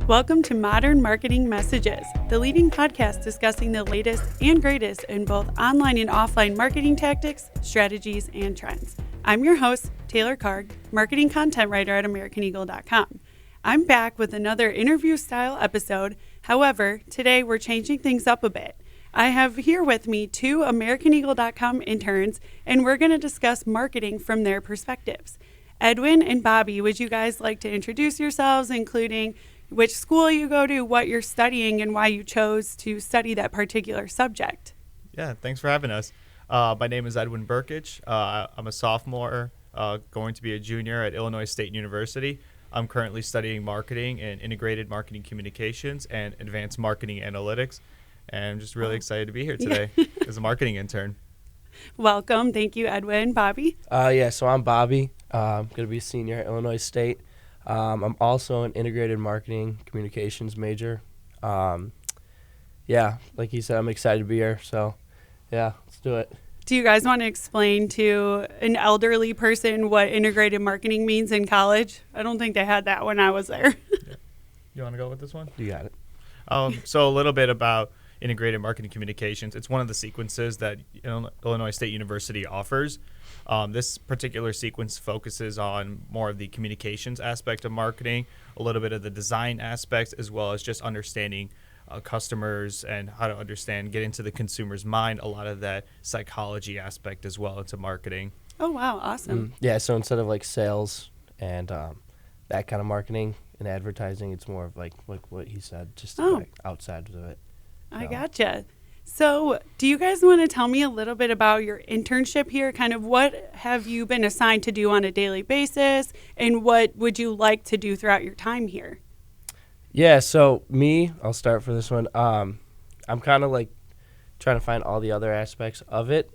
Welcome to Modern Marketing Messages, the leading podcast discussing the latest and greatest in both online and offline marketing tactics, strategies, and trends. I'm your host, Taylor Karg, marketing content writer at AmericanEagle.com. I'm back with another interview-style episode. However, today we're changing things up a bit. I have here with me two AmericanEagle.com interns, and we're going to discuss marketing from their perspectives. Edwin and Bobby, would you guys like to introduce yourselves, including which school you go to, what you're studying, and why you chose to study that particular subject? Yeah, thanks for having us. My name is Edwin Burkich. I'm a sophomore, going to be a junior at Illinois State University. I'm currently studying marketing and integrated marketing communications and advanced marketing analytics. And I'm just really excited to be here today as a marketing intern. Welcome. Thank you, Edwin. Bobby? So I'm Bobby. I'm going to be a senior at Illinois State. I'm also an integrated marketing communications major. Like you said, I'm excited to be here. So, let's do it. Do you guys want to explain to an elderly person what integrated marketing means in college? I don't think they had that when I was there. Yeah. You want to go with this one? You got it. So a little bit about integrated marketing communications. It's one of the sequences that Illinois State University offers. This particular sequence focuses on more of the communications aspect of marketing, a little bit of the design aspects, as well as just understanding customers and how to get into the consumer's mind, a lot of that psychology aspect as well into marketing. Oh, wow. Awesome. So instead of like sales and that kind of marketing and advertising, it's more of like what he said, just like outside of it. I gotcha. So do you guys want to tell me a little bit about your internship here? Kind of what have you been assigned to do on a daily basis, and what would you like to do throughout your time here? Yeah, so I'll start for this one. I'm kind of like trying to find all the other aspects of it.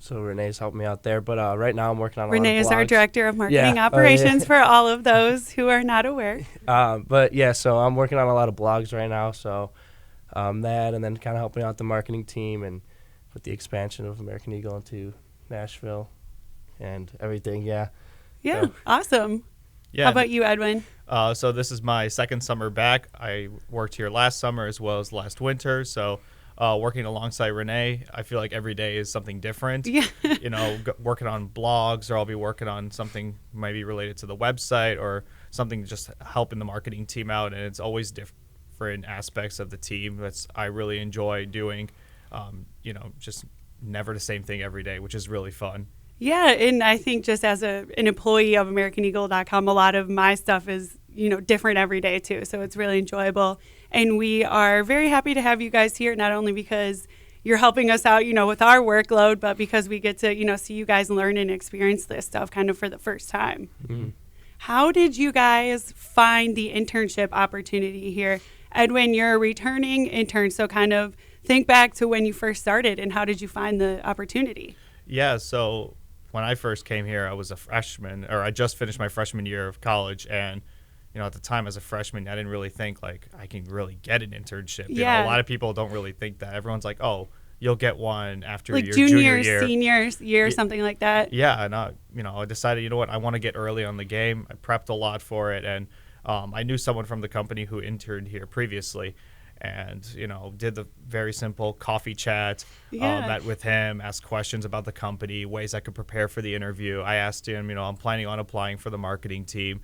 So Renee's helping me out there. But right now I'm working on a lot of blogs. Renee is our director of marketing operations for all of those who are not aware. So I'm working on a lot of blogs right now. So that, and then kind of helping out the marketing team and with the expansion of American Eagle into Nashville and everything. Yeah. So. Awesome. Yeah. How about you, Edwin? So this is my second summer back. I worked here last summer as well as last winter. So working alongside Renee, I feel like every day is something different. Yeah. Working on blogs, or I'll be working on something maybe related to the website or something just helping the marketing team out. And it's always different aspects of the team I really enjoy doing. Just never the same thing every day, which is really fun. Yeah, and I think just as an employee of AmericanEagle.com, a lot of my stuff is, different every day too. So it's really enjoyable. And we are very happy to have you guys here, not only because you're helping us out, with our workload, but because we get to, see you guys learn and experience this stuff kind of for the first time. Mm-hmm. How did you guys find the internship opportunity here? Edwin, you're a returning intern, so kind of think back to when you first started and how did you find the opportunity? Yeah, so when I first came here, I was a freshman, or I just finished my freshman year of college, and at the time as a freshman, I didn't really think like I can really get an internship. A lot of people don't really think that. Everyone's like, oh, you'll get one after like your junior year, senior year, something like that. Yeah, and I decided, I want to get early on the game. I prepped a lot for it, and I knew someone from the company who interned here previously, and did the very simple coffee chat. Met with him, asked questions about the company, ways I could prepare for the interview. I asked him, I'm planning on applying for the marketing team.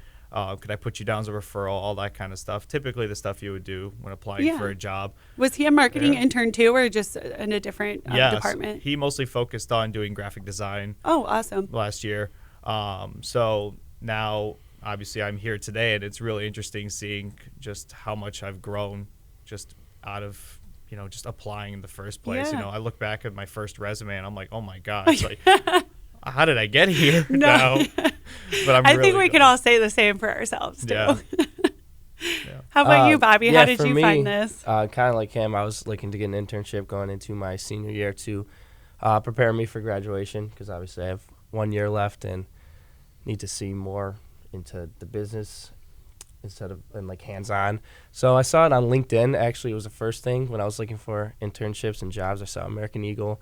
Could I put you down as a referral? All that kind of stuff. Typically the stuff you would do when applying for a job. Was he a marketing intern too, or just in a different department? He mostly focused on doing graphic design. Oh, awesome. Last year. So now obviously I'm here today, and it's really interesting seeing just how much I've grown just out of, just applying in the first place. Yeah. I look back at my first resume and I'm like, oh my gosh, like, how did I get here now? But I think we can all say the same for ourselves too. Yeah. How about you, Bobby? How did you find this? Kind of like him, I was looking to get an internship going into my senior year to prepare me for graduation, because obviously I have 1 year left and need to see more into the business instead of like hands-on. So I saw it on LinkedIn. Actually, it was the first thing when I was looking for internships and jobs. I saw American Eagle.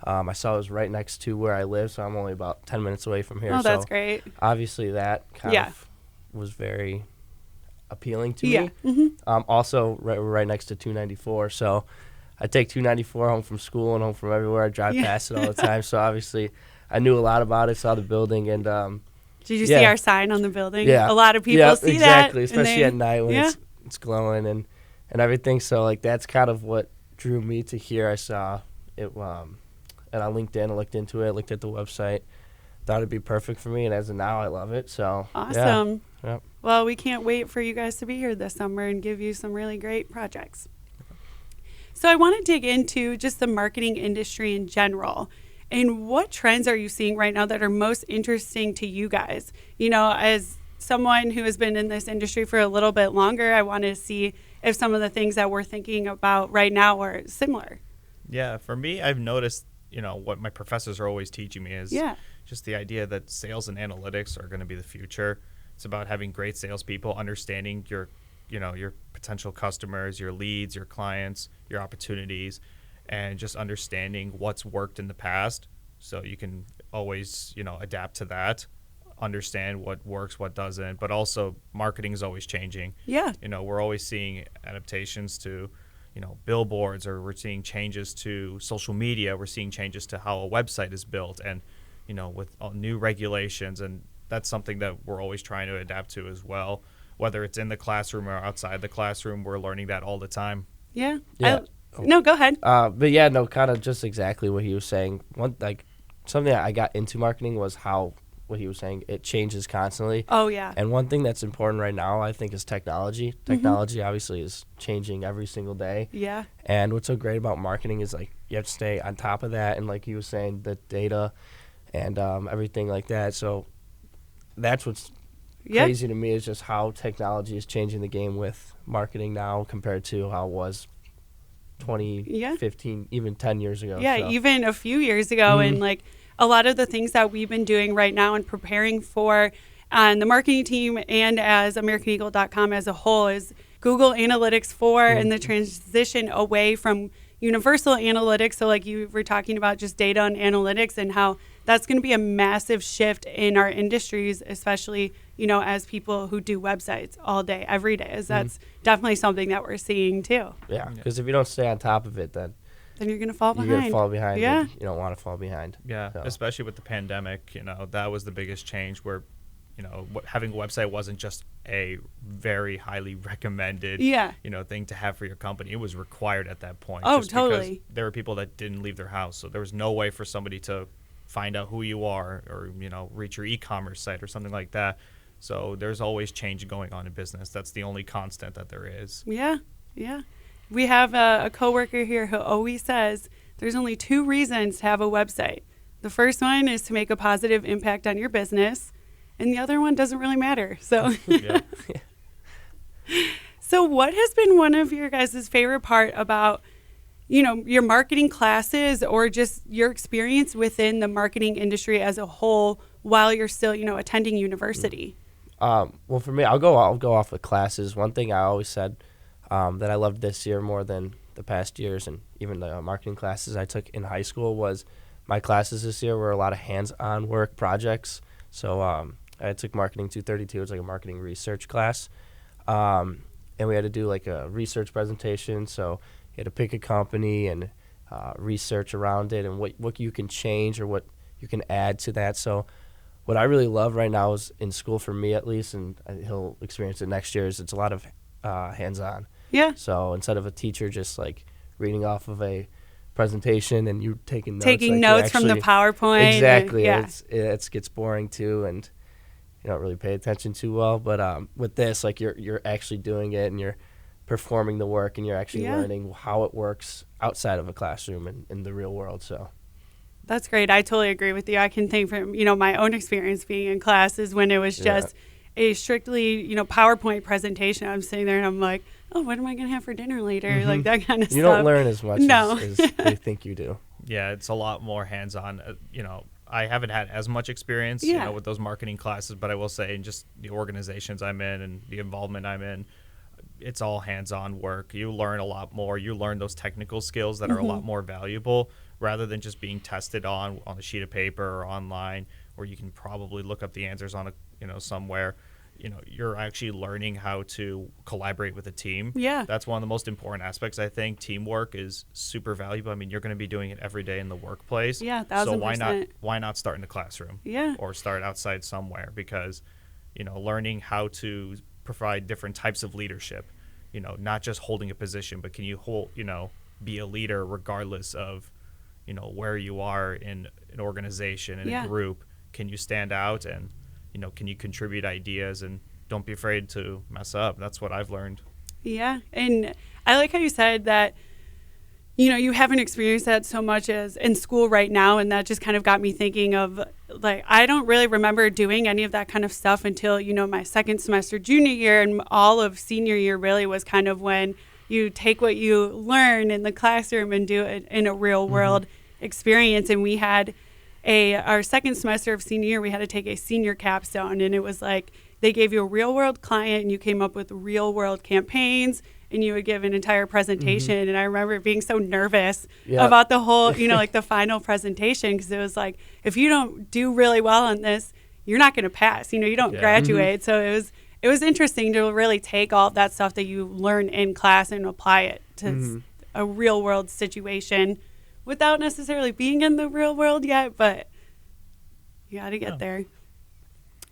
I saw it was right next to where I live, so I'm only about 10 minutes away from here. Oh, that's great. Obviously, that kind of was very appealing to Yeah. me. Mm-hmm. Also, right next to 294, so I take 294 home from school and home from everywhere. I drive Yeah. past it all the time, so obviously I knew a lot about it, saw the building, and Did you see yeah. our sign on the building? Yeah. A lot of people Yeah, see exactly, that. And especially at night when yeah. it's glowing and everything. So like that's kind of what drew me to here. I saw it and on LinkedIn, I looked into it, looked at the website, thought it'd be perfect for me, and as of now, I love it. So Awesome. Yeah. Yep. Well, we can't wait for you guys to be here this summer and give you some really great projects. So I want to dig into just the marketing industry in general. And what trends are you seeing right now that are most interesting to you guys? You know, as someone who has been in this industry for a little bit longer, I want to see if some of the things that we're thinking about right now are similar. Yeah, for me, I've noticed, what my professors are always teaching me is Yeah. just the idea that sales and analytics are going to be the future. It's about having great salespeople, understanding your potential customers, your leads, your clients, your opportunities, and just understanding what's worked in the past so you can always, adapt to that, understand what works, what doesn't, but also marketing is always changing. Yeah. We're always seeing adaptations to, billboards, or we're seeing changes to social media. We're seeing changes to how a website is built, and, with all new regulations. And that's something that we're always trying to adapt to as well. Whether it's in the classroom or outside the classroom, we're learning that all the time. Yeah. Yeah. No, go ahead. But yeah, no, kind of just exactly what he was saying. Something that I got into marketing was how what he was saying, it changes constantly. Oh, yeah. And one thing that's important right now, I think, is technology. Technology obviously is changing every single day. Yeah. And what's so great about marketing is like you have to stay on top of that, and like he was saying, the data and everything like that. So that's what's crazy to me is just how technology is changing the game with marketing now compared to how it was 15, even 10 years ago. Yeah, so. even a few years ago. And like a lot of the things that we've been doing right now and preparing for on the marketing team and as AmericanEagle.com as a whole is Google Analytics 4 and the transition away from universal analytics. So like you were talking about just data and analytics and how that's going to be a massive shift in our industries, especially, as people who do websites all day, every day. Is that's definitely something that we're seeing too. Yeah, because if you don't stay on top of it, then you're going to fall behind. You're going to fall behind. Yeah. You don't want to fall behind. Yeah, so. Especially with the pandemic, that was the biggest change where, having a website wasn't just a very highly recommended, thing to have for your company. It was required at that point. Oh, just totally. Because there were people that didn't leave their house. So there was no way for somebody to find out who you are or, reach your e-commerce site or something like that. So there's always change going on in business. That's the only constant that there is. Yeah, yeah. We have a coworker here who always says there's only 2 reasons to have a website. The first one is to make a positive impact on your business, and the other one doesn't really matter. So, So what has been one of your guys' favorite part about, your marketing classes or just your experience within the marketing industry as a whole while you're still, attending university? Well, for me, I'll go off of classes. One thing I always said that I loved this year more than the past years, and even the marketing classes I took in high school, was my classes this year were a lot of hands-on work projects. So I took Marketing 232. It was like a marketing research class. And we had to do like a research presentation. So you had to pick a company and research around it and what you can change or what you can add to that. So what I really love right now is in school, for me at least, and he'll experience it next year, is it's a lot of hands-on. Yeah. So instead of a teacher just like reading off of a presentation and you taking Taking notes from the PowerPoint. Exactly. Yeah. It gets boring too, and you don't really pay attention too well. But with this, like you're actually doing it and you're performing the work and you're actually learning how it works outside of a classroom and in the real world. So. That's great. I totally agree with you. I can think from, my own experience being in classes when it was just a strictly, PowerPoint presentation. I'm sitting there and I'm like, oh, what am I going to have for dinner later? Like that kind of stuff. You don't learn as much No. as they think you do. Yeah, it's a lot more hands-on. I haven't had as much experience, with those marketing classes, but I will say in just the organizations I'm in and the involvement I'm in, it's all hands-on work. You learn a lot more. You learn those technical skills that are a lot more valuable rather than just being tested on a sheet of paper or online where you can probably look up the answers on somewhere. you're actually learning how to collaborate with a team. Yeah. That's one of the most important aspects. I think teamwork is super valuable. I mean, you're going to be doing it every day in the workplace. Yeah, So 1000%. why not start in the classroom? Yeah. Or start outside somewhere, because learning how to provide different types of leadership, not just holding a position, but can you be a leader regardless of where you are in an organization, in Yeah. a group. Can you stand out, and can you contribute ideas, and don't be afraid to mess up. That's what I've learned. Yeah. And I like how you said that, you haven't experienced that so much as in school right now. And that just kind of got me thinking of, like, I don't really remember doing any of that kind of stuff until, my second semester junior year, and all of senior year really was kind of when you take what you learn in the classroom and do it in a real world experience. And we had our second semester of senior year, we had to take a senior capstone, and it was like they gave you a real world client and you came up with real world campaigns, and you would give an entire presentation. And I remember being so nervous about the whole, like the final presentation, because it was like, if you don't do really well on this, you're not going to pass, you don't graduate. So it was interesting to really take all of that stuff that you learn in class and apply it to a real world situation without necessarily being in the real world yet, but you got to get there.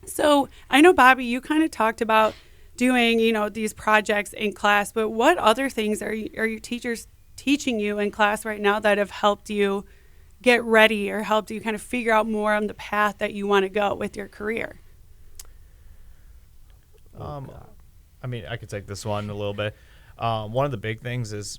So I know, Bobby, you kind of talked about doing, these projects in class, but what other things are your teachers teaching you in class right now that have helped you get ready or helped you kind of figure out more on the path that you want to go with your career? I mean, I could take this one a little bit. One of the big things is,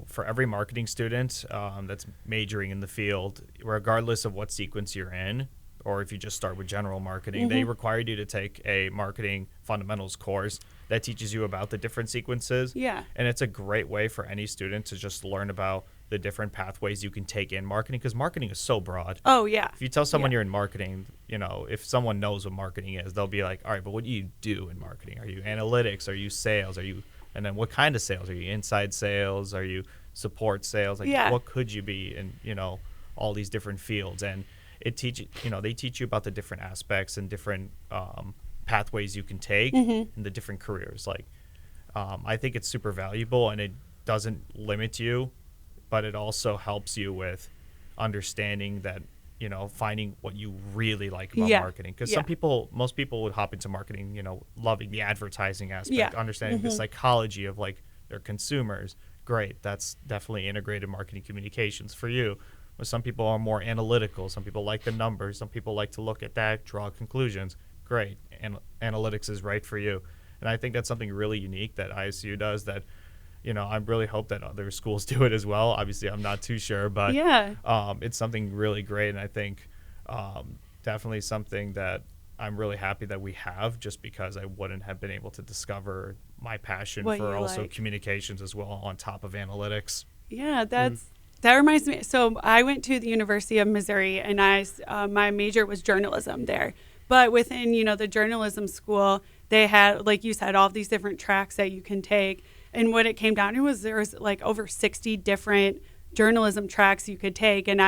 for every marketing student that's majoring in the field, regardless of what sequence you're in, or if you just start with general marketing, they require you to take a marketing fundamentals course that teaches you about the different sequences. Yeah. And it's a great way for any student to just learn about the different pathways you can take in marketing, because marketing is so broad. Oh, yeah. If you tell someone you're in marketing, if someone knows what marketing is, they'll be like, all right, but what do you do in marketing? Are you analytics? Are you sales? And then what kind of sales? Are you inside sales? Are you support sales? Like, what could you be in, all these different fields? And they teach you about the different aspects and different pathways you can take in the different careers. Like, I think it's super valuable, and it doesn't limit you, but it also helps you with understanding that, finding what you really like about marketing. Because most people would hop into marketing, loving the advertising aspect, understanding the psychology of like their consumers. Great. That's definitely integrated marketing communications for you. But some people are more analytical. Some people like the numbers. Some people like to look at that, draw conclusions. Great. And analytics is right for you. And I think that's something really unique that ISU does that, I really hope that other schools do it as well. Obviously, I'm not too sure, but it's something really great. And I think definitely something that I'm really happy that we have, just because I wouldn't have been able to discover my passion for also communications as well on top of analytics. Yeah, that reminds me. So I went to the University of Missouri, and my major was journalism there. But within, the journalism school, they had, like you said, all of these different tracks that you can take. And what it came down to was there was like over 60 different journalism tracks you could take. And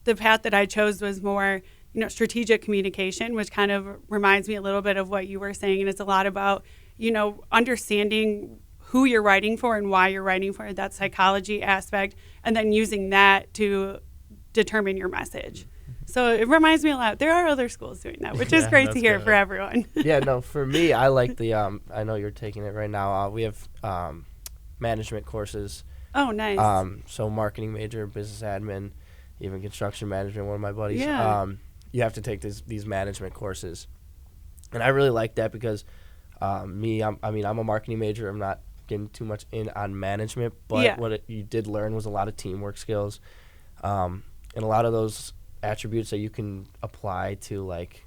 the path that I chose was more, strategic communication, which kind of reminds me a little bit of what you were saying. And it's a lot about, understanding who you're writing for and why you're writing for, that psychology aspect, and then using that to determine your message. So it reminds me a lot. There are other schools doing that, which is great to hear for everyone. Yeah, no, for me, I like the, I know you're taking it right now. We have management courses. Oh, nice. So marketing major, business admin, even construction management, one of my buddies. Yeah. You have to take these management courses. And I really like that because I'm a marketing major. I'm not getting too much in on management, but what you did learn was a lot of teamwork skills, and a lot of those attributes that you can apply to like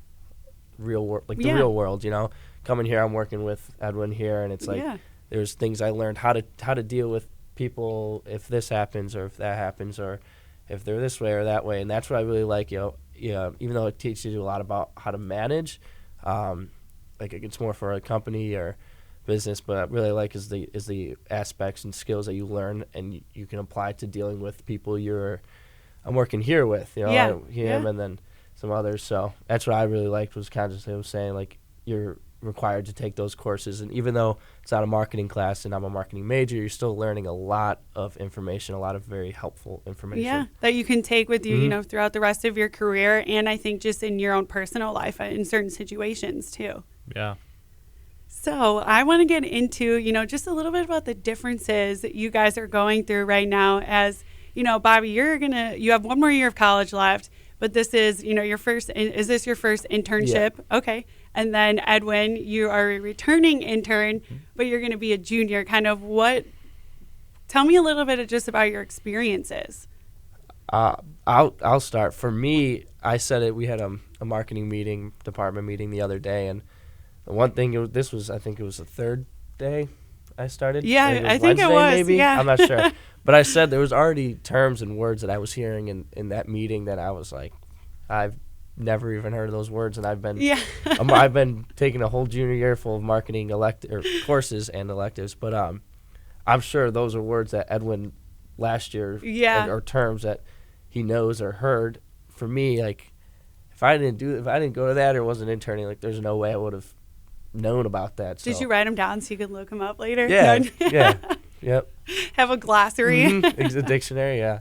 the real world. Coming here, I'm working with Edwin here, and it's like there's things I learned how to deal with people if this happens or if that happens or if they're this way or that way, and that's what I really like. Even though it teaches you a lot about how to manage, like it's more for a company or business, but I really like is the aspects and skills that you learn and you can apply to dealing with people I'm working here with, him and then some others. So that's what I really liked was kind of just him saying like required to take those courses. And even though it's not a marketing class and I'm a marketing major, you're still learning a lot of information, a lot of very helpful information. Yeah, that you can take with you, you know, throughout the rest of your career, and I think just in your own personal life in certain situations too. Yeah. So I want to get into, you know, just a little bit about the differences that you guys are going through right now. As you know, Bobby, you have one more year of college left, but this is, you know, is this your first internship? Yeah. Okay. And then Edwin, you are a returning intern, but you're going to be a junior. Tell me a little bit just about your experiences. I'll start. For me, I said it. We had a marketing department meeting the other day, and the one thing I think it was the third day I started. Yeah, I think Wednesday, it was. maybe. Yeah. I'm not sure, but I said there was already terms and words that I was hearing in that meeting that I was like, I've never even heard of those words, and I've been taking a whole junior year full of marketing courses and electives, but I'm sure those are words that Edwin last year or terms that he knows or heard. For me, like if I didn't go to that or wasn't interning, like there's no way I would have known about that. So. Did you write them down so you could look them up later? Yeah, yeah, yep. Have a glossary. It's a dictionary, yeah.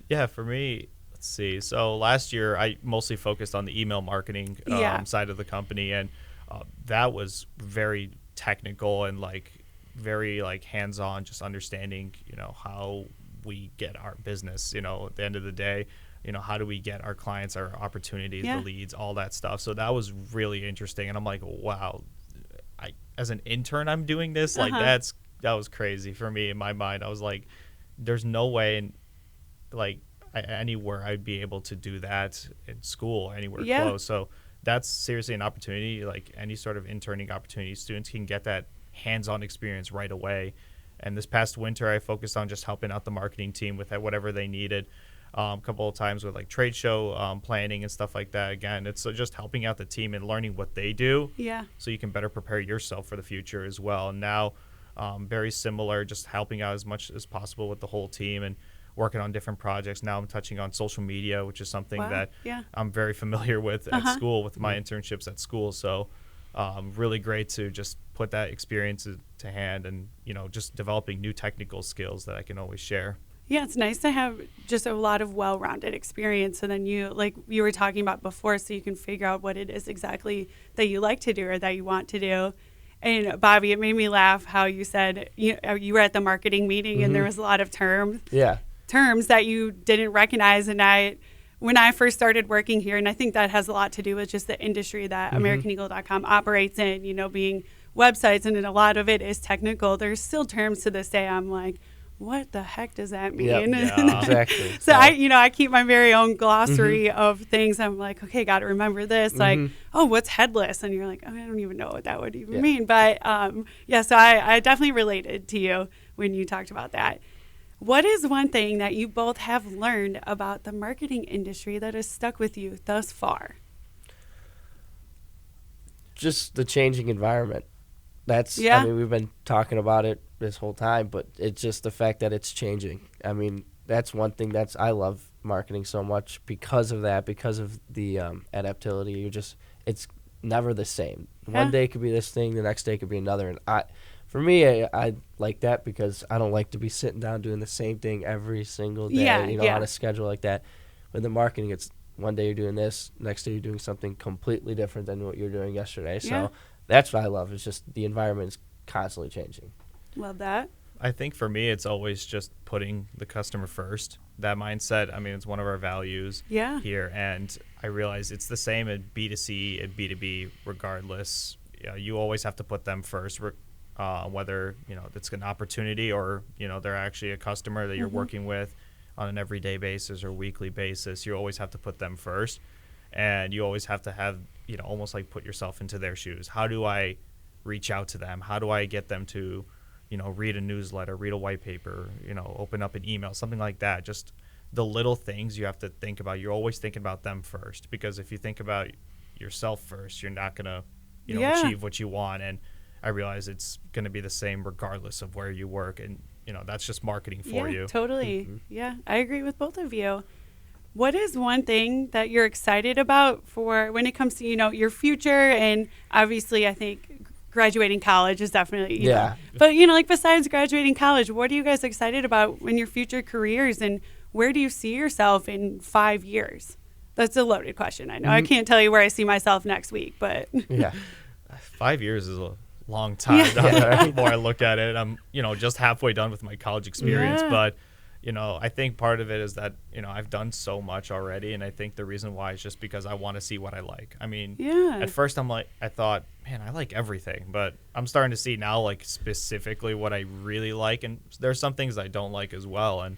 Yeah, for me, let's see. So last year, I mostly focused on the email marketing side of the company, and that was very technical and very hands-on, just understanding, you know, how we get our business. You know, at the end of the day, you know, how do we get our clients, our opportunities, the leads, all that stuff. So that was really interesting, and I'm like, wow, as an intern, I'm doing this. That was crazy for me in my mind. I was like, there's no way, anywhere I'd be able to do that in school, anywhere close. So that's seriously an opportunity. Like any sort of interning opportunity, students can get that hands-on experience right away. And this past winter, I focused on just helping out the marketing team with whatever they needed. A couple of times with trade show planning and stuff like that. Again, it's just helping out the team and learning what they do. Yeah. So you can better prepare yourself for the future as well. And now, very similar, just helping out as much as possible with the whole team and working on different projects. Now I'm touching on social media, which is something that I'm very familiar with at school with my internships at school. So really great to just put that experience to hand and, you know, just developing new technical skills that I can always share. Yeah, it's nice to have just a lot of well-rounded experience. And then you, like you were talking about before, so you can figure out what it is exactly that you like to do or that you want to do. And Bobby, it made me laugh how you said you were at the marketing meeting and there was a lot of terms that you didn't recognize. And when I first started working here, and I think that has a lot to do with just the industry that AmericanEagle.com operates in, you know, being websites, and a lot of it is technical. There's still terms to this day I'm like, what the heck does that mean? Yep. Yeah. Exactly. So I keep my very own glossary of things. I'm like, okay, got to remember this. Like, oh, what's headless? And you're like, oh, I don't even know what that would even mean. But so I definitely related to you when you talked about that. What is one thing that you both have learned about the marketing industry that has stuck with you thus far? Just the changing environment. I mean, we've been talking about it this whole time, but it's just the fact that it's changing. I mean, that's one thing I love marketing so much because of that, because of the adaptability. It's never the same. One day could be this thing, the next day could be another. And for me, I like that because I don't like to be sitting down doing the same thing every single day, on a schedule like that. With the marketing, it's one day you're doing this, next day you're doing something completely different than what you were doing yesterday. So that's what I love. It's just the environment is constantly changing. Love that. I think for me, it's always just putting the customer first. That mindset, I mean, it's one of our values here. And I realize it's the same at B2C and B2B regardless. You always have to put them first, whether, it's an opportunity or, they're actually a customer that you're working with on an everyday basis or weekly basis. You always have to put them first. And you always have to have, almost like put yourself into their shoes. How do I reach out to them? How do I get them to, read a newsletter, read a white paper, open up an email, something like that. Just the little things you have to think about. You're always thinking about them first, because if you think about yourself first, you're not going to, achieve what you want. And I realize it's going to be the same regardless of where you work. And, that's just marketing for you. Totally. Yeah, I agree with both of you. What is one thing that you're excited about for when it comes to, your future? And obviously, I think graduating college is definitely, you know. But, like besides graduating college, what are you guys excited about in your future careers? And where do you see yourself in 5 years? That's a loaded question. I know I can't tell you where I see myself next week, but. Yeah. 5 years is a long time. The more I look at it, I'm, just halfway done with my college experience. Yeah. But, I think part of it is that, I've done so much already. And I think the reason why is just because I want to see what I like. I mean, at first I thought, man, I like everything. But I'm starting to see now, like, specifically what I really like. And there's some things I don't like as well. And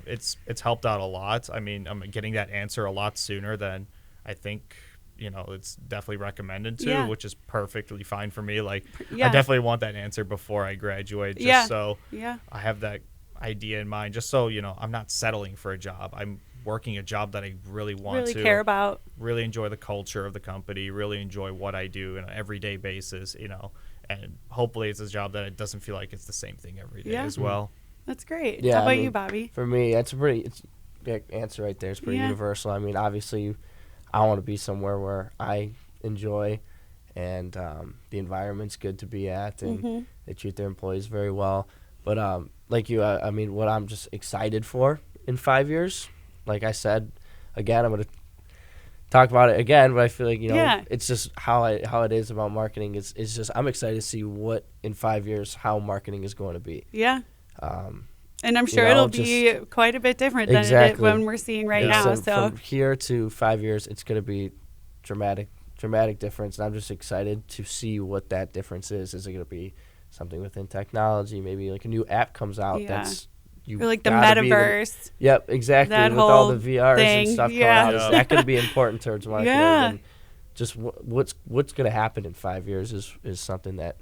it's helped out a lot. I mean, I'm getting that answer a lot sooner than I think it's definitely recommended to, which is perfectly fine for me. Like, I definitely want that answer before I graduate, just so I have that idea in mind, just so, I'm not settling for a job. I'm working a job that I really want to care about, really enjoy the culture of the company, really enjoy what I do on an everyday basis, and hopefully it's a job that it doesn't feel like it's the same thing every day as well. That's great. Yeah, How about you, Bobby? For me, it's the answer right there. It's pretty universal. I mean, obviously, I want to be somewhere where I enjoy and the environment's good to be at, and they treat their employees very well. But like you, I mean, what I'm just excited for in 5 years, like I said, again, I'm going to talk about it again, but I feel like, it's just how it is about marketing. It's just I'm excited to see what in 5 years how marketing is going to be. Yeah. And I'm sure it'll be quite a bit different than it is when we're seeing right now. So from here to 5 years, it's going to be dramatic difference. And I'm just excited to see what that difference is. Is it going to be something within technology? Maybe like a new app comes out that's or like the metaverse. Yep, exactly. That with whole all the VRs thing. and stuff coming out, is that going to be important towards marketing? And just what's going to happen in 5 years is something that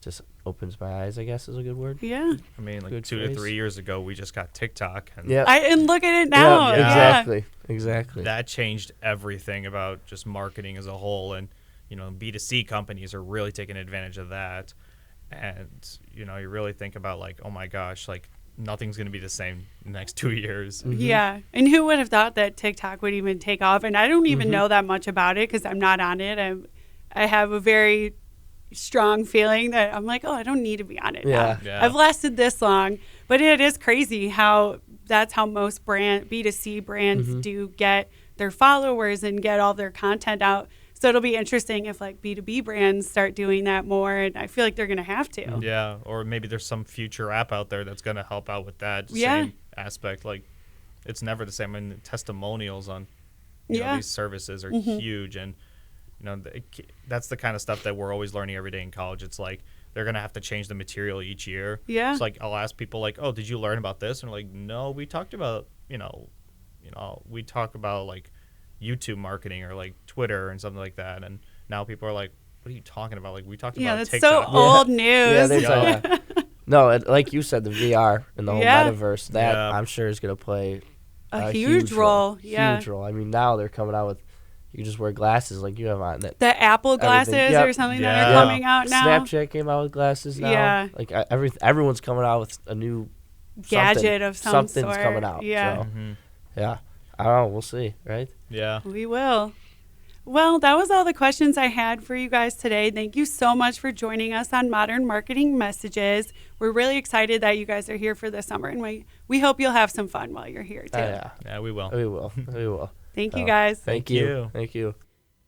just opens my eyes, I guess is a good word. Yeah. I mean, like 2 to 3 years ago, we just got TikTok. And and look at it now. Exactly. That changed everything about just marketing as a whole. And, B2C companies are really taking advantage of that. And, you really think about like, oh my gosh, like nothing's going to be the same in the next 2 years. Yeah. And who would have thought that TikTok would even take off? And I don't even know that much about it because I'm not on it. I have a very strong feeling that I'm like, I don't need to be on it now. I've lasted this long. But it is crazy how that's how most B2C brands do get their followers and get all their content out. So it'll be interesting if like B2B brands start doing that more, and I feel like they're going to have to. Yeah, or maybe there's some future app out there that's going to help out with that same aspect. Like, it's never the same. I mean, testimonials on these services are huge, and that's the kind of stuff that we're always learning every day in college. It's like they're going to have to change the material each year. Yeah. It's like I'll ask people like, "Oh, did you learn about this?" And they're like, "No, we talked about, we talk about like YouTube marketing or like Twitter and something like that." And now people are like, "What are you talking about?" Like, we talked about that's TikTok. so old news. No, like you said, the VR and the whole metaverse, that I'm sure is going to play a huge role. Huge role. I mean, now they're coming out with, you can just wear glasses like you have on. The Apple glasses or something that are coming out now. Snapchat came out with glasses now. Yeah. Like everyone's coming out with a new gadget of some something's sort. coming out. Yeah. So, yeah. I don't know. We'll see, right? Yeah. We will. Well, that was all the questions I had for you guys today. Thank you so much for joining us on Modern Marketing Messages. We're really excited that you guys are here for the summer, and we hope you'll have some fun while you're here, too. Yeah, we will. We will. Thank you, guys. Thank you.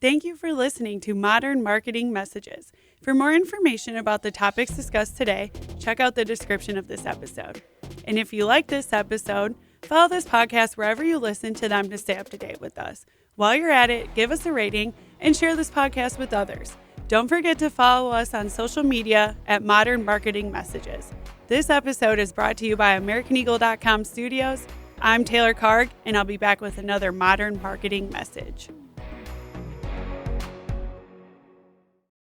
Thank you for listening to Modern Marketing Messages. For more information about the topics discussed today, check out the description of this episode. And if you like this episode, follow this podcast wherever you listen to them to stay up to date with us. While you're at it, give us a rating and share this podcast with others. Don't forget to follow us on social media at Modern Marketing Messages. This episode is brought to you by AmericanEagle.com Studios. I'm Taylor Karg, and I'll be back with another Modern Marketing Message.